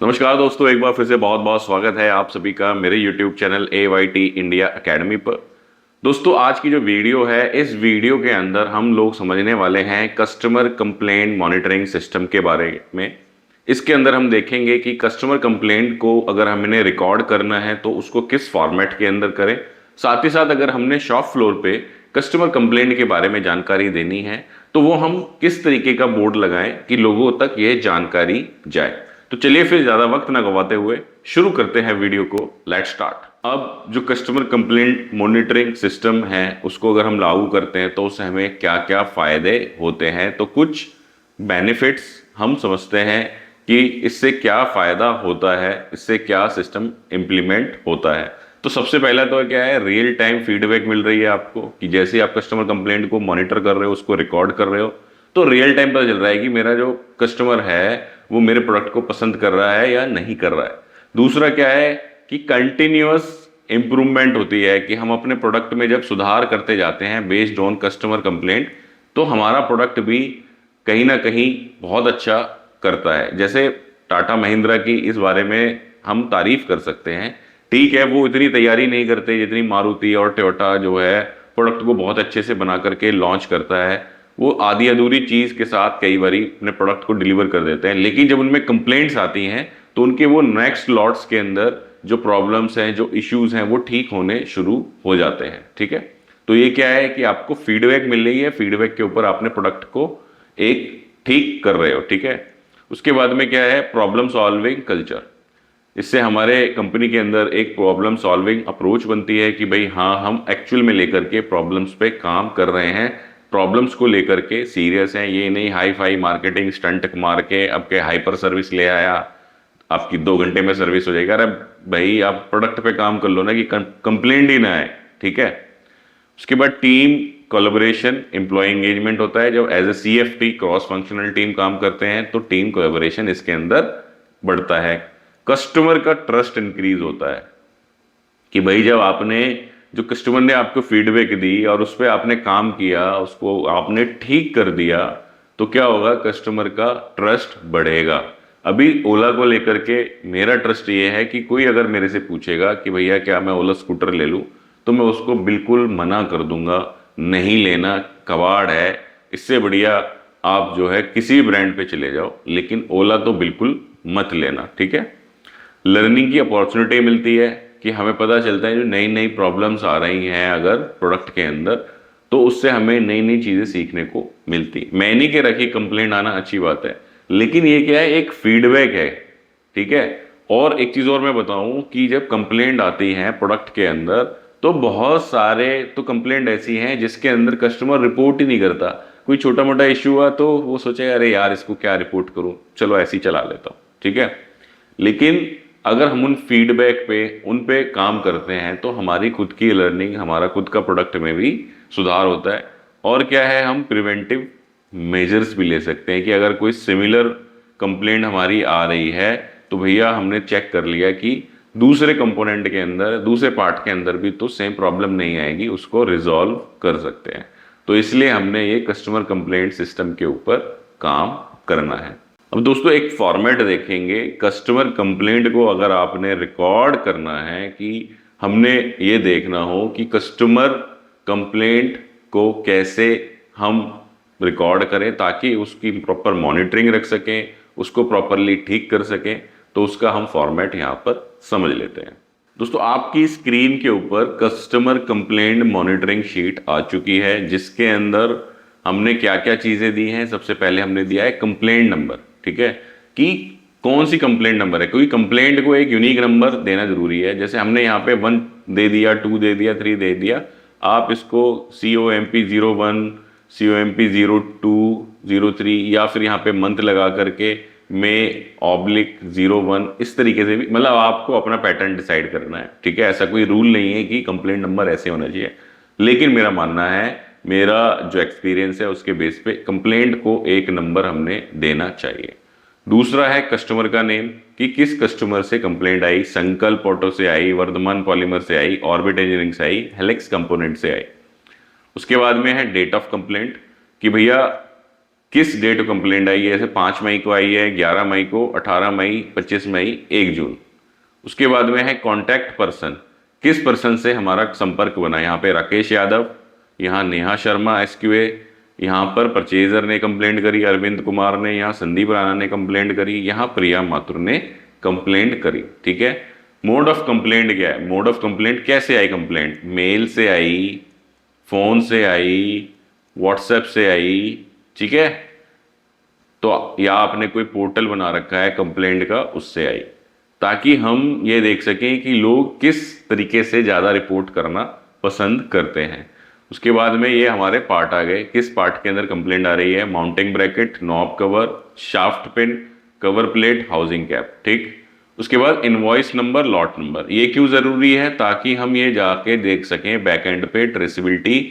नमस्कार दोस्तों, एक बार फिर से बहुत बहुत स्वागत है आप सभी का मेरे YouTube channel AYT India academy पर। दोस्तों, आज की जो वीडियो है, इस वीडियो के अंदर हम लोग समझने वाले हैं कस्टमर कंप्लेंट मॉनिटरिंग सिस्टम के बारे में। इसके अंदर हम देखेंगे कि कस्टमर कंप्लेंट को अगर हमने रिकॉर्ड करना है तो उसको किस फॉर्मेट के अंदर करें। साथ ही साथ अगर हमने शॉप फ्लोर पे कस्टमर कंप्लेंट के बारे में जानकारी देनी है तो वो हम किस तरीके का बोर्ड लगाएं कि लोगों तक ये जानकारी जाए। तो चलिए फिर ज्यादा वक्त ना गवाते हुए शुरू करते हैं वीडियो को। Let's start. अब जो कस्टमर कंप्लेंट मॉनिटरिंग सिस्टम है उसको अगर हम लागू करते हैं तो उससे हमें क्या क्या फायदे होते हैं, तो कुछ बेनिफिट्स हम समझते हैं कि इससे क्या फायदा होता है, इससे क्या सिस्टम इंप्लीमेंट होता है। तो सबसे पहला तो क्या है, रियल टाइम फीडबैक मिल रही है आपको कि जैसे आप कस्टमर कंप्लेंट को मॉनिटर कर रहे हो, उसको रिकॉर्ड कर रहे हो, तो रियल टाइम पता चल रहा है कि मेरा जो कस्टमर है वो मेरे प्रोडक्ट को पसंद कर रहा है या नहीं कर रहा है। दूसरा क्या है कि कंटिन्यूअस इंप्रूवमेंट होती है कि हम अपने प्रोडक्ट में जब सुधार करते जाते हैं बेस्ड ऑन कस्टमर कंप्लेंट, तो हमारा प्रोडक्ट भी कहीं ना कहीं बहुत अच्छा करता है। जैसे टाटा महिंद्रा की इस बारे में हम तारीफ कर सकते हैं। ठीक है, वो इतनी तैयारी नहीं करते जितनी मारुति और टोयोटा जो है प्रोडक्ट को बहुत अच्छे से बना करके लॉन्च करता है। वो आधी अधूरी चीज के साथ कई बारी अपने प्रोडक्ट को डिलीवर कर देते हैं, लेकिन जब उनमें कंप्लेंट्स आती हैं तो उनके वो नेक्स्ट लॉट्स के अंदर जो प्रॉब्लम्स हैं, जो इश्यूज हैं, वो ठीक होने शुरू हो जाते हैं। ठीक है, तो ये क्या है कि आपको फीडबैक मिल रही है, फीडबैक के ऊपर आपने प्रोडक्ट को एक ठीक कर रहे हो। ठीक है, उसके बाद में क्या है, प्रॉब्लम सॉल्विंग कल्चर। इससे हमारे कंपनी के अंदर एक प्रॉब्लम सॉल्विंग अप्रोच बनती है कि भाई हाँ, हम एक्चुअल में लेकर के प्रॉब्लम्स पे काम कर रहे हैं, प्रॉब्लम्स को लेकर के सीरियस हैं। ये नहीं हाई फाई मार्केटिंग स्टंट मार के अब के हाइपर सर्विस ले आया, आपकी 2 घंटे में सर्विस हो जाएगी। अरे भाई, आप प्रोडक्ट पे काम कर लो ना कि कंप्लेंट ही ना आए। ठीक है, उसके बाद टीम कोलैबोरेशन एम्प्लॉय एंगेजमेंट होता है। जब as a CFT cross functional team काम करते हैं तो टीम कोलैबोरेशन इसके अंदर बढ़ता है। कस्टमर का ट्रस्ट इंक्रीज होता है कि भाई जब आपने, जो कस्टमर ने आपको फीडबैक दी और उस पर आपने काम किया, उसको आपने ठीक कर दिया, तो क्या होगा, कस्टमर का ट्रस्ट बढ़ेगा। अभी ओला को लेकर के मेरा ट्रस्ट ये है कि कोई अगर मेरे से पूछेगा कि भैया क्या मैं ओला स्कूटर ले लूं, तो मैं उसको बिल्कुल मना कर दूंगा, नहीं लेना, कबाड़ है, इससे बढ़िया आप जो है किसी ब्रांड पे चले जाओ, लेकिन ओला तो बिल्कुल मत लेना। ठीक है, लर्निंग की अपॉर्चुनिटी मिलती है कि हमें पता चलता है जो नई नई प्रॉब्लम्स आ रही हैं अगर प्रोडक्ट के अंदर, तो उससे हमें नई नई चीजें सीखने को मिलती। मैंने के रखी कंप्लेंट आना अच्छी बात है, लेकिन ये क्या है, एक फीडबैक है। ठीक है, और एक चीज और मैं बताऊं कि जब कंप्लेंट आती है प्रोडक्ट के अंदर, तो बहुत सारे तो कंप्लेंट ऐसी हैं जिसके अंदर कस्टमर रिपोर्ट ही नहीं करता। कोई छोटा मोटा इश्यू हुआ तो वो सोचेगा अरे यार इसको क्या रिपोर्ट करूं, चलो ऐसे ही चला लेता हूं। ठीक है, लेकिन अगर हम उन फीडबैक पे उन पे काम करते हैं तो हमारी खुद की लर्निंग, हमारा खुद का प्रोडक्ट में भी सुधार होता है। और क्या है, हम प्रिवेंटिव मेजर्स भी ले सकते हैं कि अगर कोई सिमिलर कंप्लेंट हमारी आ रही है तो भैया हमने चेक कर लिया कि दूसरे कंपोनेंट के अंदर, दूसरे पार्ट के अंदर भी तो सेम प्रॉब्लम नहीं आएगी, उसको रिजॉल्व कर सकते हैं। तो इसलिए हमने ये कस्टमर कंप्लेंट सिस्टम के ऊपर काम करना है। अब दोस्तों एक फॉर्मेट देखेंगे। कस्टमर कंप्लेंट को अगर आपने रिकॉर्ड करना है कि हमने ये देखना हो कि कस्टमर कंप्लेंट को कैसे हम रिकॉर्ड करें ताकि उसकी प्रॉपर मॉनिटरिंग रख सकें, उसको प्रॉपरली ठीक कर सकें, तो उसका हम फॉर्मेट यहाँ पर समझ लेते हैं। दोस्तों, आपकी स्क्रीन के ऊपर कस्टमर कंप्लेंट मॉनिटरिंग शीट आ चुकी है जिसके अंदर हमने क्या क्या चीजें दी हैं। सबसे पहले हमने दिया है कंप्लेंट नंबर। ठीक है, कि कौन सी कंप्लेंट नंबर है, क्योंकि कंप्लेंट को एक यूनिक नंबर देना जरूरी है। जैसे हमने यहाँ पे 1 दे दिया, 2 दे दिया, 3 दे दिया, आप इसको COMP01, COMP0203 या फिर यहाँ पे मंथ लगा करके May/01, इस तरीके से भी, मतलब आपको अपना पैटर्न डिसाइड करना है। ठीक है, ऐसा कोई रूल नहीं है कि कंप्लेंट नंबर ऐसे होना चाहिए, लेकिन मेरा मानना है, मेरा जो एक्सपीरियंस है उसके बेस पे कंप्लेंट को एक नंबर हमने देना चाहिए। दूसरा है कस्टमर का नेम, कि किस कस्टमर से कंप्लेंट आई, संकल्प ऑटो से आई, वर्धमान पॉलीमर से आई, ऑर्बिट इंजीनियरिंग से आई, हेलेक्स कंपोनेंट से आई। उसके बाद में है डेट ऑफ कंप्लेंट, कि भैया किस डेट को कंप्लेंट आई है, जैसे 5 मई को आई है, 11 मई को, 18 मई, 25 मई, 1 जून। उसके बाद में है कॉन्टैक्ट पर्सन, किस पर्सन से हमारा संपर्क बना, यहाँ पे राकेश यादव, यहाँ नेहा शर्मा एसक्यूए, यहाँ पर परचेजर ने कंप्लेंट करी अरविंद कुमार ने, यहाँ संदीप राणा ने कंप्लेंट करी, यहाँ प्रिया माथुर ने कंप्लेंट करी। ठीक है। मोड ऑफ कंप्लेंट क्या है, मोड ऑफ कंप्लेंट कैसे आई कंप्लेंट, मेल से आई, फोन से आई, व्हाट्सएप से आई। ठीक है। तो या आपने कोई पोर्टल बना रखा है कंप्लेंट का, उससे आई, ताकि हम ये देख सकें कि लोग किस तरीके से ज़्यादा रिपोर्ट करना पसंद करते हैं। उसके बाद में ये हमारे पार्ट आ गए, किस पार्ट के अंदर कंप्लेंट आ रही है, mounting bracket, knob cover, shaft pin, cover plate, housing cap. ठीक। उसके बाद इनवॉइस नंबर, लॉट नंबर। ये क्यों ज़रूरी है, ताकि हम ये जाके देख सकें बैक एंड पे ट्रेसिबिलिटी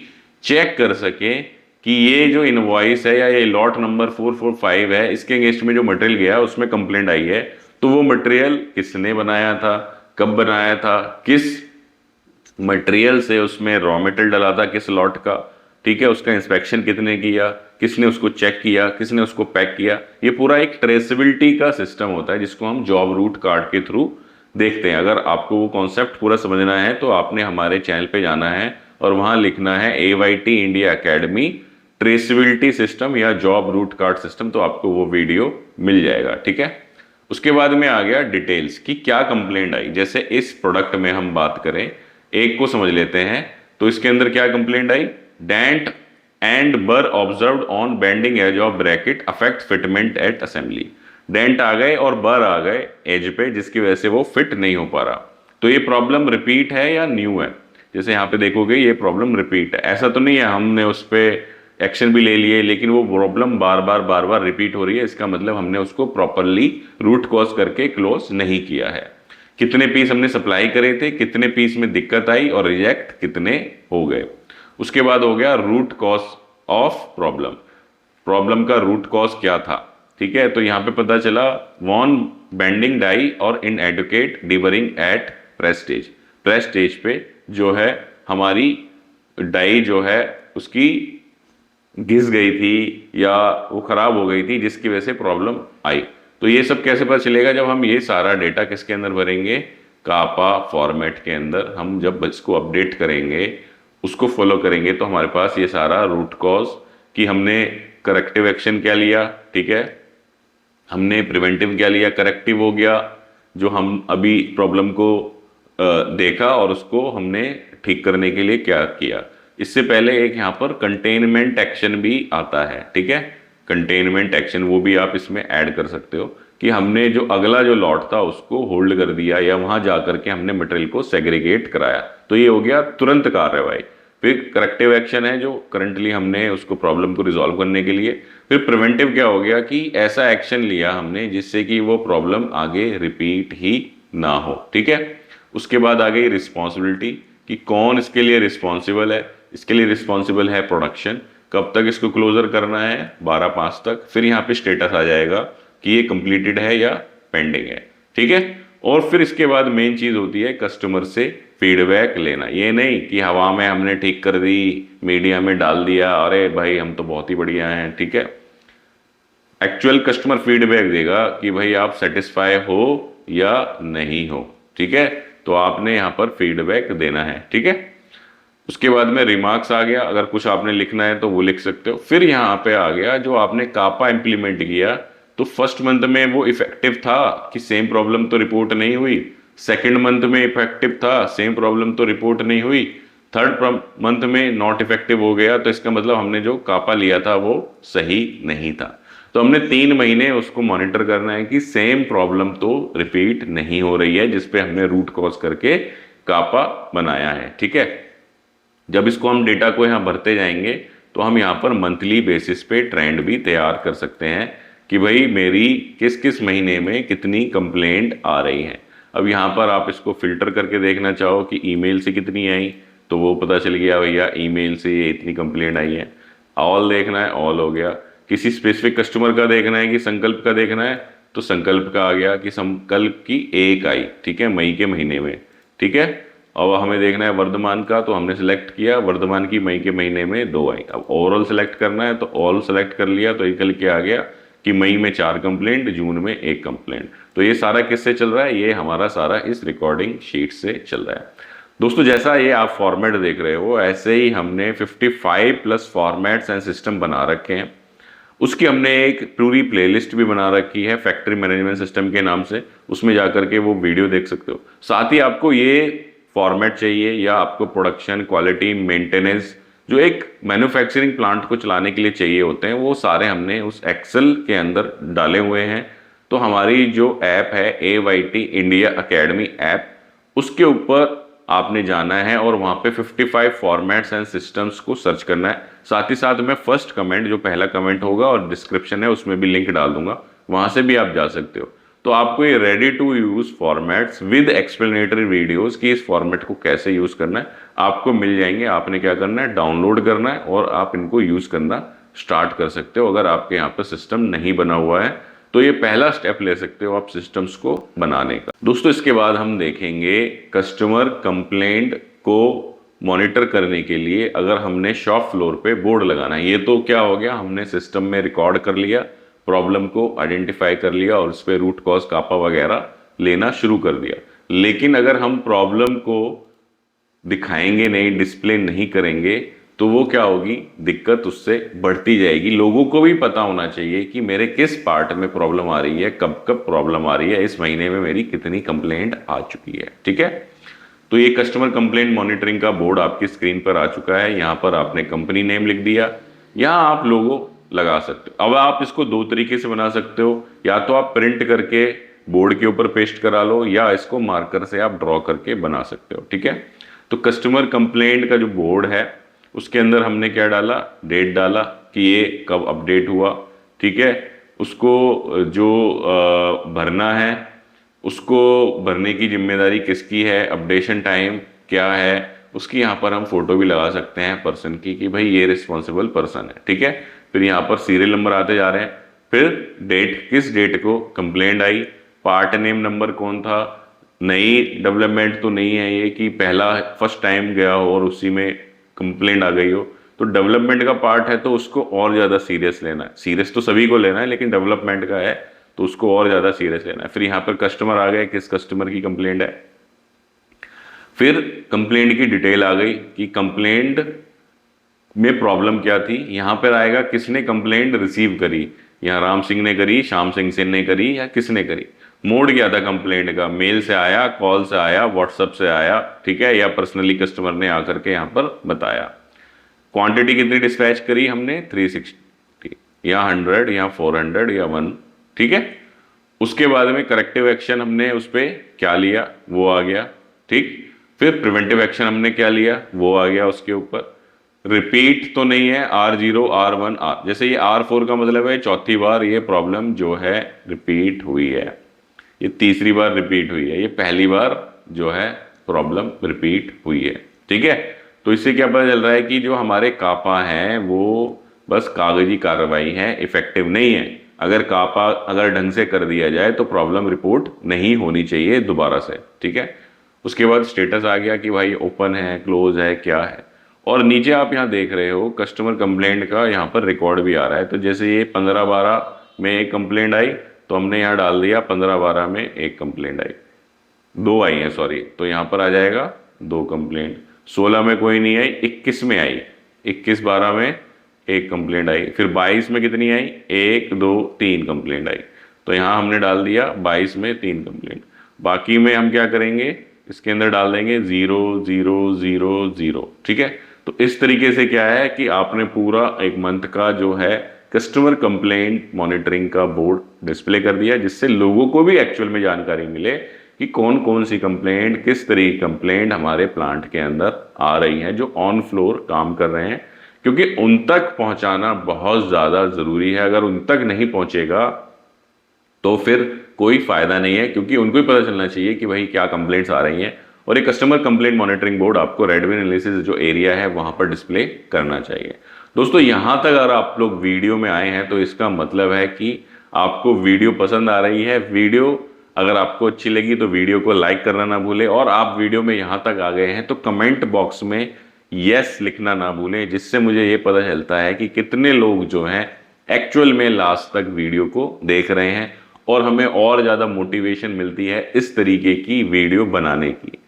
चेक कर सकें कि ये जो इनवॉइस है या ये लॉट नंबर 445 है, इसके अगेंस्ट में जो मटेरियल गया उसमें कंप्लेंट आई है, तो वो मटेरियल किसने बनाया था, कब बनाया था, किस मटेरियल से उसमें रॉ मटेरियल डाला था, किस लॉट का। ठीक है। उसका इंस्पेक्शन कितने किया, किसने उसको चेक किया, किसने उसको पैक किया। ये पूरा एक ट्रेसेबिलिटी का सिस्टम होता है जिसको हम जॉब रूट कार्ड के थ्रू देखते हैं। अगर आपको वो कॉन्सेप्ट पूरा समझना है तो आपने हमारे चैनल पे जाना है और वहां लिखना है AYT India academy traceability system या जॉब रूट कार्ड सिस्टम, तो आपको वो वीडियो मिल जाएगा। ठीक है। उसके बाद में आ गया डिटेल्स कि क्या कंप्लेंट आई। जैसे इस प्रोडक्ट में हम बात करें, एक को समझ लेते हैं, तो इसके अंदर क्या कंप्लेंट आई, dent and burr observed on bending edge of bracket affect fitment at assembly. Dent आ गए और बर आ गए एज पे, जिसकी वजह से वो फिट नहीं हो पा रहा। तो ये प्रॉब्लम रिपीट है या न्यू है, जैसे यहाँ पे देखोगे ये प्रॉब्लम रिपीट है। ऐसा तो नहीं है हमने उस पर एक्शन भी ले लिए, लेकिन वो प्रॉब्लम बार बार रिपीट हो रही है, इसका मतलब हमने उसको प्रॉपरली रूट कॉज करके क्लोज नहीं किया है। कितने पीस हमने सप्लाई करे थे, कितने पीस में दिक्कत आई और रिजेक्ट कितने हो गए। उसके बाद हो गया root cause of problem, problem का रूट कॉज क्या था। ठीक है। तो यहाँ पे पता चला वॉन बेंडिंग डाई और inadequate deburring at press stage. Press stage पे जो है हमारी डाई जो है उसकी घिस गई थी या वो खराब हो गई थी, जिसकी वजह से प्रॉब्लम आई। तो ये सब कैसे पता चलेगा, जब हम ये सारा डेटा किसके अंदर भरेंगे, कापा फॉर्मेट के अंदर। हम जब इसको अपडेट करेंगे, उसको फॉलो करेंगे, तो हमारे पास ये सारा रूट कॉज कि हमने करेक्टिव एक्शन क्या लिया, ठीक है, हमने प्रिवेंटिव क्या लिया, करेक्टिव हो गया जो हम अभी प्रॉब्लम को देखा और उसको हमने ठीक करने के लिए क्या किया। इससे पहले एक यहाँ पर कंटेनमेंट एक्शन भी आता है। ठीक है। कंटेनमेंट एक्शन वो भी आप इसमें ऐड कर सकते हो कि हमने जो अगला जो लॉट था उसको होल्ड कर दिया या वहां जाकर के हमने मटेरियल को सेग्रीगेट कराया, तो ये हो गया तुरंत कार्रवाई। फिर करेक्टिव एक्शन है जो करंटली हमने उसको प्रॉब्लम को रिजॉल्व करने के लिए। फिर प्रिवेंटिव क्या हो गया कि ऐसा एक्शन लिया हमने जिससे कि वो प्रॉब्लम आगे रिपीट ही ना हो। ठीक है। उसके बाद आ गई रिस्पॉन्सिबिलिटी कि कौन इसके लिए रिस्पॉन्सिबल है। इसके लिए रिस्पॉन्सिबल है प्रोडक्शन, कब तक इसको क्लोजर करना है, 12/5 तक। फिर यहाँ पे स्टेटस आ जाएगा कि ये कंप्लीटेड है या पेंडिंग है। ठीक है। और फिर इसके बाद मेन चीज होती है कस्टमर से फीडबैक लेना। ये नहीं कि हवा में हमने ठीक कर दी, मीडिया में डाल दिया, अरे भाई हम तो बहुत ही बढ़िया हैं। ठीक है। एक्चुअल कस्टमर फीडबैक देगा कि भाई आप सेटिस्फाई हो या नहीं हो। ठीक है। तो आपने यहाँ पर फीडबैक देना है। ठीक है। उसके बाद में रिमार्क्स आ गया, अगर कुछ आपने लिखना है तो वो लिख सकते हो। फिर यहाँ पे आ गया जो आपने कापा इंप्लीमेंट किया, तो फर्स्ट मंथ में वो इफेक्टिव था कि सेम प्रॉब्लम तो रिपोर्ट नहीं हुई, सेकंड मंथ में इफेक्टिव था, सेम प्रॉब्लम तो रिपोर्ट नहीं हुई, थर्ड मंथ में नॉट इफेक्टिव हो गया, तो इसका मतलब हमने जो कापा लिया था वो सही नहीं था। तो हमने 3 महीने उसको मॉनिटर करना है कि सेम प्रॉब्लम तो रिपीट नहीं हो रही है जिसपे हमने रूट कॉज करके कापा बनाया है। ठीक है। जब इसको हम डेटा को यहाँ भरते जाएंगे तो हम यहाँ पर मंथली बेसिस पे ट्रेंड भी तैयार कर सकते हैं कि भाई मेरी किस किस महीने में कितनी कंप्लेंट आ रही है। अब यहाँ पर आप इसको फिल्टर करके देखना चाहो कि ईमेल से कितनी आई, तो वो पता चल गया भैया ईमेल से ये इतनी कंप्लेंट आई है। ऑल देखना है, ऑल हो गया। किसी स्पेसिफिक कस्टमर का देखना है कि संकल्प का देखना है, तो संकल्प का आ गया कि संकल्प की 1 आई। ठीक है। मई के महीने में। ठीक है। और हमें देखना है वर्धमान का, तो हमने सिलेक्ट किया वर्धमान की, मई के महीने में 2 आई। अब ओवरऑल सिलेक्ट करना है तो ऑल सेलेक्ट कर लिया, तो निकल के आ गया कि मई में 4 कंप्लेंट, जून में 1 कंप्लेंट। तो ये सारा किससे चल रहा है, ये हमारा सारा इस रिकॉर्डिंग शीट से चल रहा है। दोस्तों जैसा ये आप फॉर्मेट देख रहे हो, ऐसे ही हमने 55 प्लस फॉर्मेट्स एंड सिस्टम बना रखे हैं। उसकी हमने एक पूरी प्लेलिस्ट भी बना रखी है फैक्ट्री मैनेजमेंट सिस्टम के नाम से, उसमें जाकर के वो वीडियो देख सकते हो। साथ ही आपको ये फॉर्मेट चाहिए या आपको प्रोडक्शन, क्वालिटी, मेंटेनेंस जो एक मैन्युफैक्चरिंग प्लांट को चलाने के लिए चाहिए होते हैं, वो सारे हमने उस एक्सेल के अंदर डाले हुए हैं। तो हमारी जो ऐप है AYT इंडिया अकेडमी ऐप, उसके ऊपर आपने जाना है और वहां पे 55 फॉर्मेट्स एंड सिस्टम्स को सर्च करना है। साथ ही साथ मैं फर्स्ट कमेंट, जो पहला कमेंट होगा और डिस्क्रिप्शन है उसमें भी लिंक डाल दूंगा, वहां से भी आप जा सकते हो। तो आपको ये ready to use formats with explanatory videos की इस फॉर्मेट को कैसे यूज करना है आपको मिल जाएंगे। आपने क्या करना है, डाउनलोड करना है और आप इनको यूज करना स्टार्ट कर सकते हो। अगर आपके यहाँ पर सिस्टम नहीं बना हुआ है तो ये पहला स्टेप ले सकते हो आप सिस्टम्स को बनाने का। दोस्तों इसके बाद हम देखेंगे कस्टमर कंप्लेंट को मॉनिटर करने के लिए अगर हमने शॉप फ्लोर पे बोर्ड लगाना है। ये तो क्या हो गया, हमने सिस्टम में रिकॉर्ड कर लिया, प्रॉब्लम को आइडेंटिफाई कर लिया और उस पर रूट कॉज कापा वगैरह लेना शुरू कर दिया। लेकिन अगर हम प्रॉब्लम को दिखाएंगे नहीं, डिस्प्ले नहीं करेंगे, तो वो क्या होगी, दिक्कत उससे बढ़ती जाएगी। लोगों को भी पता होना चाहिए कि मेरे किस पार्ट में प्रॉब्लम आ रही है, कब कब प्रॉब्लम आ रही है, इस महीने में मेरी कितनी कंप्लेंट आ चुकी है। ठीक है, तो ये कस्टमर कंप्लेंट मॉनिटरिंग का बोर्ड आपकी स्क्रीन पर आ चुका है। यहाँ पर आपने कंपनी नेम लिख दिया, यहाँ आप लोगो लगा सकते हो। अब आप इसको 2 तरीके से बना सकते हो, या तो आप प्रिंट करके बोर्ड के ऊपर पेस्ट करा लो, या इसको मार्कर से आप ड्रॉ करके बना सकते हो। ठीक है, तो कस्टमर कंप्लेंट का जो बोर्ड है उसके अंदर हमने क्या डाला, डेट डाला कि ये कब अपडेट हुआ। ठीक है, उसको जो भरना है उसको भरने की जिम्मेदारी किसकी है, अपडेशन टाइम क्या है, उसकी यहाँ पर हम फोटो भी लगा सकते हैं पर्सन की कि भाई ये रिस्पॉन्सिबल पर्सन है। ठीक है, फिर यहाँ पर सीरियल नंबर आते जा रहे हैं, फिर डेट, किस डेट को कंप्लेंट आई, पार्ट नेम नंबर कौन था, नई डेवलपमेंट तो नहीं है ये कि पहला फर्स्ट टाइम गया हो और उसी में कंप्लेंट आ गई हो। तो डेवलपमेंट का पार्ट है तो उसको और ज़्यादा सीरियस लेना है। सीरियस तो सभी को लेना है, लेकिन डेवलपमेंट का है तो उसको और ज़्यादा सीरियस लेना है। फिर यहाँ पर कस्टमर आ गए, किस कस्टमर की कंप्लेंट है, फिर कंप्लेंट की डिटेल आ गई कि कंप्लेंट में प्रॉब्लम क्या थी। यहाँ पर आएगा किसने कंप्लेंट रिसीव करी, यहाँ राम सिंह ने करी, श्याम सिंह से ने करी, या किसने करी, मोड क्या था कंप्लेंट का, मेल से आया, कॉल से आया, व्हाट्सएप से आया, ठीक है, या पर्सनली कस्टमर ने आकर के यहाँ पर बताया। क्वांटिटी कितनी डिस्पैच करी हमने, 360 या 100 या 400 या 1। ठीक है, उसके बाद में करेक्टिव एक्शन हमने उस पर क्या लिया वो आ गया। ठीक, फिर प्रिवेंटिव एक्शन हमने क्या लिया वो आ गया उसके ऊपर। रिपीट तो नहीं है, R0 R1 R, जैसे ये R4 का मतलब है चौथी बार ये प्रॉब्लम जो है रिपीट हुई है, ये तीसरी बार रिपीट हुई है, ये पहली बार जो है प्रॉब्लम रिपीट हुई है। ठीक है, तो इससे क्या पता चल रहा है कि जो हमारे कापा हैं वो बस कागजी कार्रवाई है, इफेक्टिव नहीं है। अगर कापा अगर ढंग से कर दिया जाए तो प्रॉब्लम रिपोर्ट नहीं होनी चाहिए दोबारा से। ठीक है, उसके बाद स्टेटस आ गया कि भाई ओपन है, क्लोज है, क्या है। और नीचे आप यहाँ देख रहे हो कस्टमर कंप्लेंट का यहाँ पर रिकॉर्ड भी आ रहा है। तो जैसे ये 15/12 में एक कंप्लेंट आई तो हमने यहाँ डाल दिया 15/12 में एक कंप्लेंट आई, 2 आई हैं सॉरी, तो यहाँ पर आ जाएगा 2 कंप्लेंट। 16 में कोई नहीं आई, 21 में आई, 21/12 में एक कंप्लेंट आई। फिर 22 में कितनी आई, 1 2 3 कंप्लेंट आई, तो यहाँ हमने डाल दिया 22 में 3 कंप्लेंट। बाकी में हम क्या करेंगे, इसके अंदर डाल देंगे 0 0 0 0। ठीक है, तो इस तरीके से क्या है कि आपने पूरा एक मंथ का जो है कस्टमर कंप्लेंट मॉनिटरिंग का बोर्ड डिस्प्ले कर दिया, जिससे लोगों को भी एक्चुअल में जानकारी मिले कि कौन कौन सी कंप्लेंट, किस तरह की कंप्लेंट हमारे प्लांट के अंदर आ रही हैं जो ऑन फ्लोर काम कर रहे हैं। क्योंकि उन तक पहुंचाना बहुत ज़्यादा ज़रूरी है। अगर उन तक नहीं पहुंचेगा तो फिर कोई फायदा नहीं है, क्योंकि उनको ही पता चलना चाहिए कि भाई क्या कंप्लेंट्स आ रही हैं। और ये कस्टमर कंप्लेंट मॉनिटरिंग बोर्ड आपको रेडविन एनालिसिस जो एरिया है वहां पर डिस्प्ले करना चाहिए। दोस्तों यहां तक अगर आप लोग वीडियो में आए हैं तो इसका मतलब है कि आपको वीडियो पसंद आ रही है। वीडियो अगर आपको अच्छी लगी तो वीडियो को लाइक करना ना भूलें, और आप वीडियो में यहाँ तक आ गए हैं तो कमेंट बॉक्स में यस लिखना ना भूलें, जिससे मुझे ये पता चलता है कि कितने लोग जो हैं एक्चुअल में लास्ट तक वीडियो को देख रहे हैं, और हमें और ज़्यादा मोटिवेशन मिलती है इस तरीके की वीडियो बनाने की।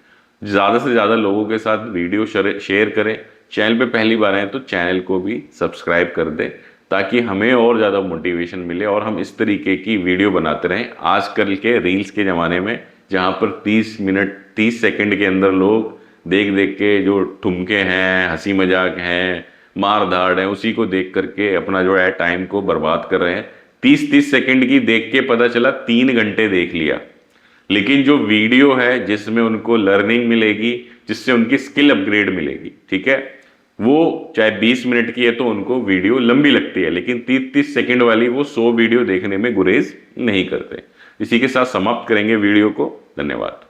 ज़्यादा से ज़्यादा लोगों के साथ वीडियो शेयर करें। चैनल पे पहली बार आए तो चैनल को भी सब्सक्राइब कर दें, ताकि हमें और ज़्यादा मोटिवेशन मिले और हम इस तरीके की वीडियो बनाते रहें। आजकल के रील्स के ज़माने में जहाँ पर 30 मिनट 30 सेकंड के अंदर लोग देख देख के जो ठुमके हैं, हंसी मजाक हैं, मार धाड़ है, उसी को देख करके अपना जो है टाइम को बर्बाद कर रहे हैं। 30-30 सेकंड की देख के पता चला 3 घंटे देख लिया। लेकिन जो वीडियो है जिसमें उनको लर्निंग मिलेगी, जिससे उनकी स्किल अपग्रेड मिलेगी, ठीक है, वो चाहे 20 मिनट की है तो उनको वीडियो लंबी लगती है, लेकिन 30-30 सेकंड वाली वो 100 वीडियो देखने में गुरेज नहीं करते। इसी के साथ समाप्त करेंगे वीडियो को। धन्यवाद।